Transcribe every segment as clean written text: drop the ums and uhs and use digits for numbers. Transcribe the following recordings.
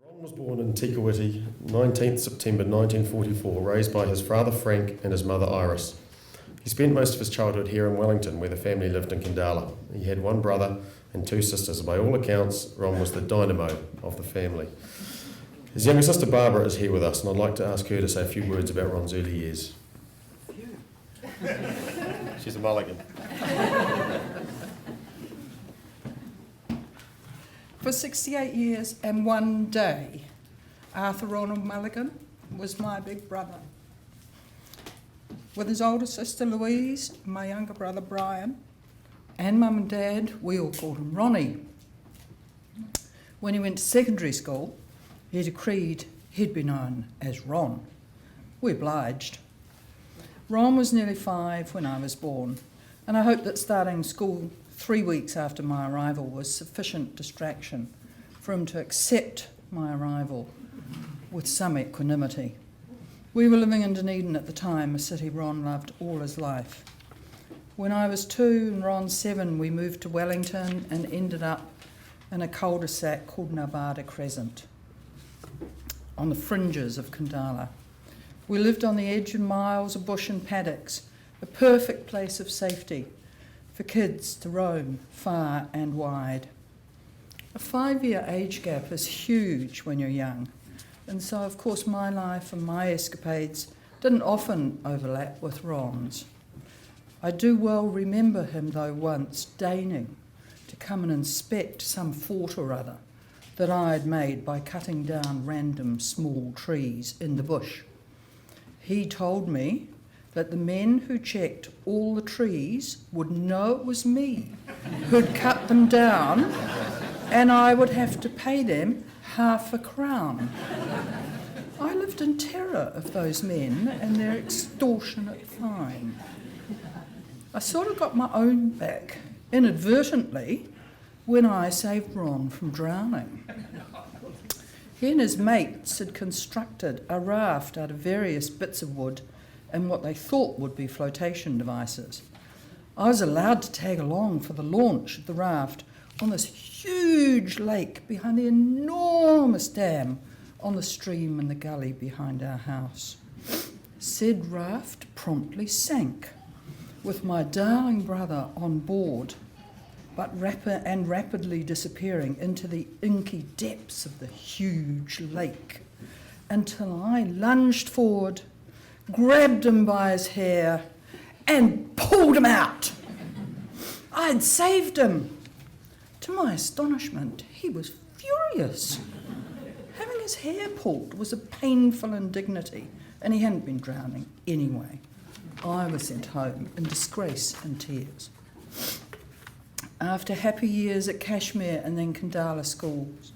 Ron was born in Tikawiti, 19th September 1944, raised by his father Frank and his mother Iris. He spent most of his childhood here in Wellington, where the family lived in Kandala. He had one brother and two sisters, and by all accounts, Ron was the dynamo of the family. His younger sister Barbara is here with us, and I'd like to ask her to say a few words about Ron's early years. She's a mulligan. For 68 years and one day, Arthur Ronald Mulligan was my big brother. With his older sister Louise, my younger brother Brian, and Mum and Dad, we all called him Ronnie. When he went to secondary school, he decreed he'd be known as Ron. We obliged. Ron was nearly 5 when I was born, and I hope that starting school 3 weeks after my arrival was sufficient distraction for him to accept my arrival with some equanimity. We were living in Dunedin at the time, a city Ron loved all his life. When I was 2 and Ron 7, we moved to Wellington and ended up in a cul-de-sac called Narvada Crescent, on the fringes of Kandala. We lived on the edge of miles of bush and paddocks, a perfect place of safety for kids to roam far and wide. A 5-year age gap is huge when you're young, and so of course my life and my escapades didn't often overlap with Ron's. I do well remember him though once deigning to come and inspect some fort or other that I had made by cutting down random small trees in the bush. He told me that the men who checked all the trees would know it was me who'd cut them down, and I would have to pay them half a crown. I lived in terror of those men and their extortionate fine. I sort of got my own back, inadvertently, when I saved Ron from drowning. He and his mates had constructed a raft out of various bits of wood and what they thought would be flotation devices. I was allowed to tag along for the launch of the raft on this huge lake behind the enormous dam on the stream in the gully behind our house. Said raft promptly sank, with my darling brother on board, but rapidly disappearing into the inky depths of the huge lake, until I lunged forward, grabbed him by his hair, and pulled him out. I'd saved him. To my astonishment, he was furious. Having his hair pulled was a painful indignity, and he hadn't been drowning anyway. I was sent home in disgrace and tears. After happy years at Cashmere and then Kandala schools,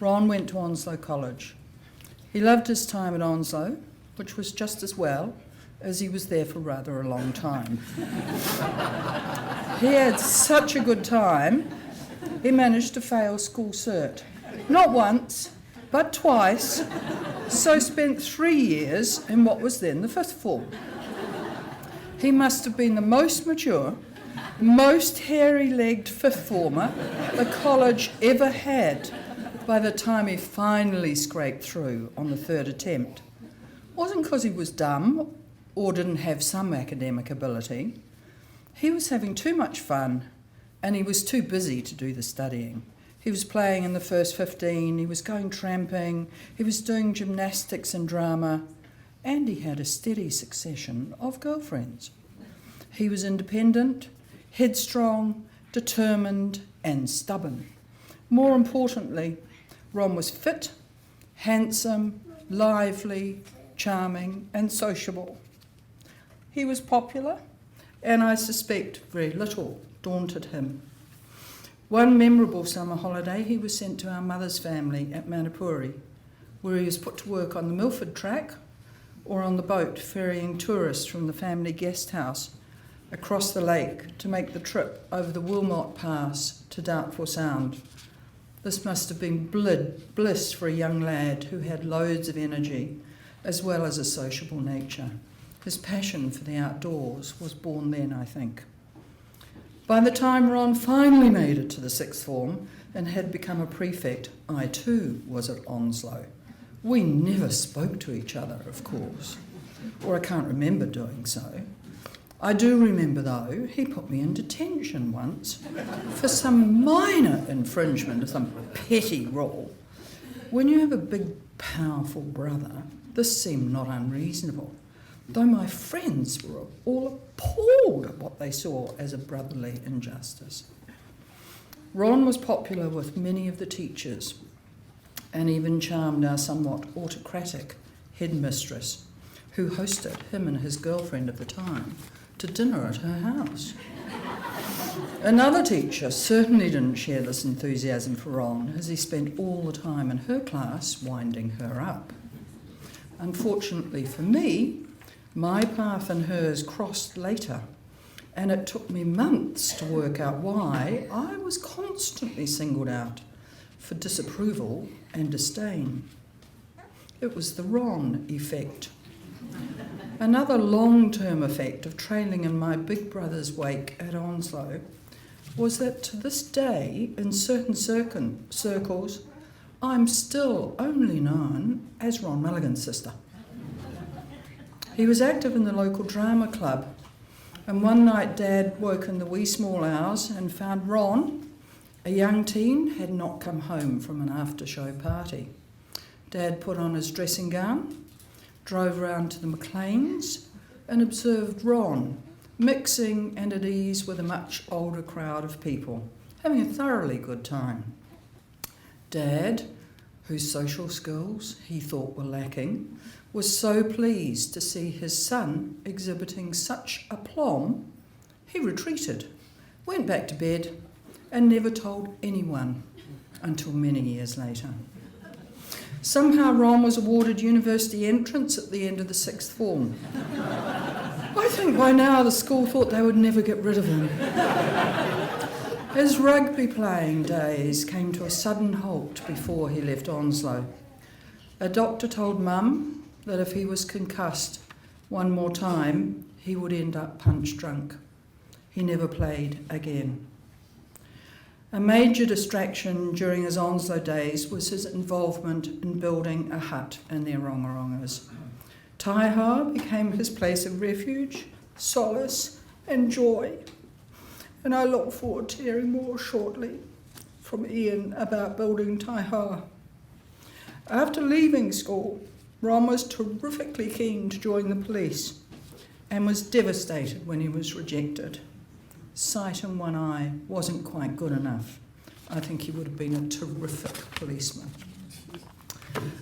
Ron went to Onslow College. He loved his time at Onslow, which was just as well, as he was there for rather a long time. He had such a good time, he managed to fail school cert. Not once, but twice, so spent 3 years in what was then the 5th form. He must have been the most mature, most hairy-legged 5th former the college ever had by the time he finally scraped through on the 3rd attempt. Wasn't because he was dumb or didn't have some academic ability. He was having too much fun and he was too busy to do the studying. He was playing in the first 15, he was going tramping, he was doing gymnastics and drama, and he had a steady succession of girlfriends. He was independent, headstrong, determined, and stubborn. More importantly, Ron was fit, handsome, lively, charming, and sociable. He was popular, and I suspect very little daunted him. One memorable summer holiday, he was sent to our mother's family at Manapuri, where he was put to work on the Milford track or on the boat ferrying tourists from the family guest house across the lake to make the trip over the Wilmot Pass to Doubtful Sound. This must have been bliss for a young lad who had loads of energy as well as a sociable nature. His passion for the outdoors was born then, I think. By the time Ron finally made it to the sixth form and had become a prefect, I too was at Onslow. We never spoke to each other, of course, or I can't remember doing so. I do remember, though, he put me in detention once for some minor infringement of some petty rule. When you have a big, powerful brother, this seemed not unreasonable, though my friends were all appalled at what they saw as a brotherly injustice. Ron was popular with many of the teachers and even charmed our somewhat autocratic headmistress, who hosted him and his girlfriend of the time to dinner at her house. Another teacher certainly didn't share this enthusiasm for Ron, as he spent all the time in her class winding her up. Unfortunately for me, my path and hers crossed later, and it took me months to work out why I was constantly singled out for disapproval and disdain. It was the Ron effect. Another long-term effect of trailing in my big brother's wake at Onslow was that to this day, in certain circles, I'm still only known as Ron Milligan's sister. He was active in the local drama club, and one night Dad woke in the wee small hours and found Ron, a young teen, had not come home from an after-show party. Dad put on his dressing gown, drove round to the McLeans and observed Ron mixing and at ease with a much older crowd of people, having a thoroughly good time. Dad, whose social skills he thought were lacking, was so pleased to see his son exhibiting such aplomb, he retreated, went back to bed, and never told anyone until many years later. Somehow Ron was awarded university entrance at the end of the sixth form. I think by now the school thought they would never get rid of him. His rugby playing days came to a sudden halt before he left Onslow. A doctor told Mum that if he was concussed one more time, he would end up punch drunk. He never played again. A major distraction during his Onslow days was his involvement in building a hut in the Orongorongas. Taiha became his place of refuge, solace and joy. And I look forward to hearing more shortly from Ian about building Taiha. After leaving school, Ron was terrifically keen to join the police and was devastated when he was rejected. Sight in one eye wasn't quite good enough. I think he would have been a terrific policeman.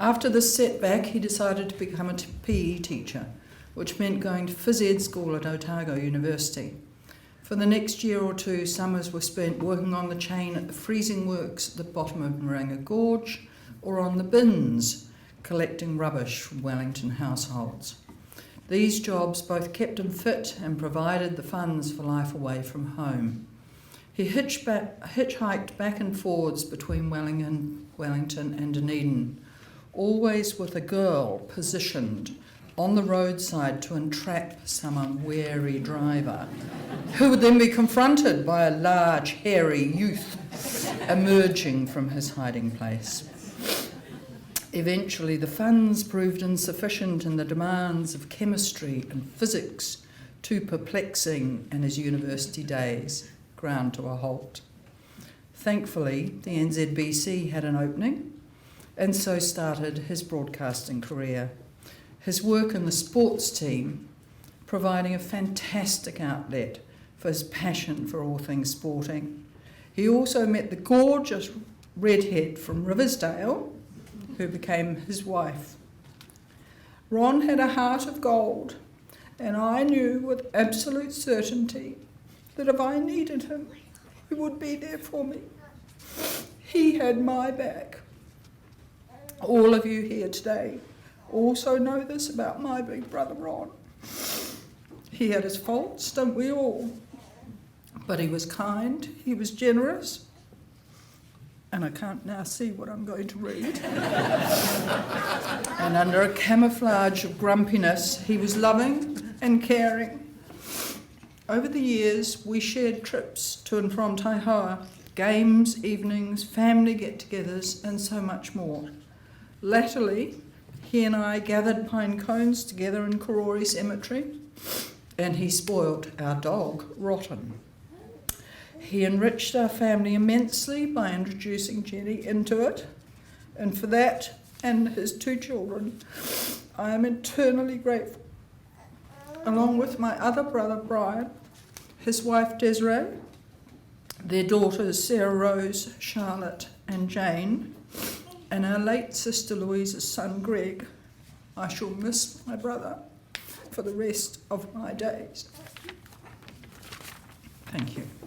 After this setback, he decided to become a PE teacher, which meant going to phys ed school at Otago University. For the next year or two, summers were spent working on the chain at the freezing works at the bottom of Moringa Gorge or on the bins, collecting rubbish from Wellington households. These jobs both kept him fit and provided the funds for life away from home. He hitchhiked back and forwards between Wellington and Dunedin, always with a girl positioned on the roadside to entrap some unwary driver, who would then be confronted by a large, hairy youth emerging from his hiding place. Eventually, the funds proved insufficient and the demands of chemistry and physics too perplexing, and his university days ground to a halt. Thankfully, the NZBC had an opening, and so started his broadcasting career. His work in the sports team providing a fantastic outlet for his passion for all things sporting. He also met the gorgeous redhead from Riversdale, who became his wife. Ron had a heart of gold, and I knew with absolute certainty that if I needed him, he would be there for me. He had my back. All of you here today also know this about my big brother Ron. He had his faults, don't we all? But he was kind, he was generous, and I can't now see what I'm going to read. And under a camouflage of grumpiness, he was loving and caring. Over the years, we shared trips to and from Taihoa, games, evenings, family get-togethers, and so much more. Latterly, he and I gathered pine cones together in Karori Cemetery, and he spoilt our dog, Rotten. He enriched our family immensely by introducing Jenny into it, and for that and his 2 children, I am eternally grateful. Along with my other brother, Brian, his wife, Desiree, their daughters, Sarah Rose, Charlotte, and Jane, and our late sister Louisa's son, Greg, I shall miss my brother for the rest of my days. Thank you.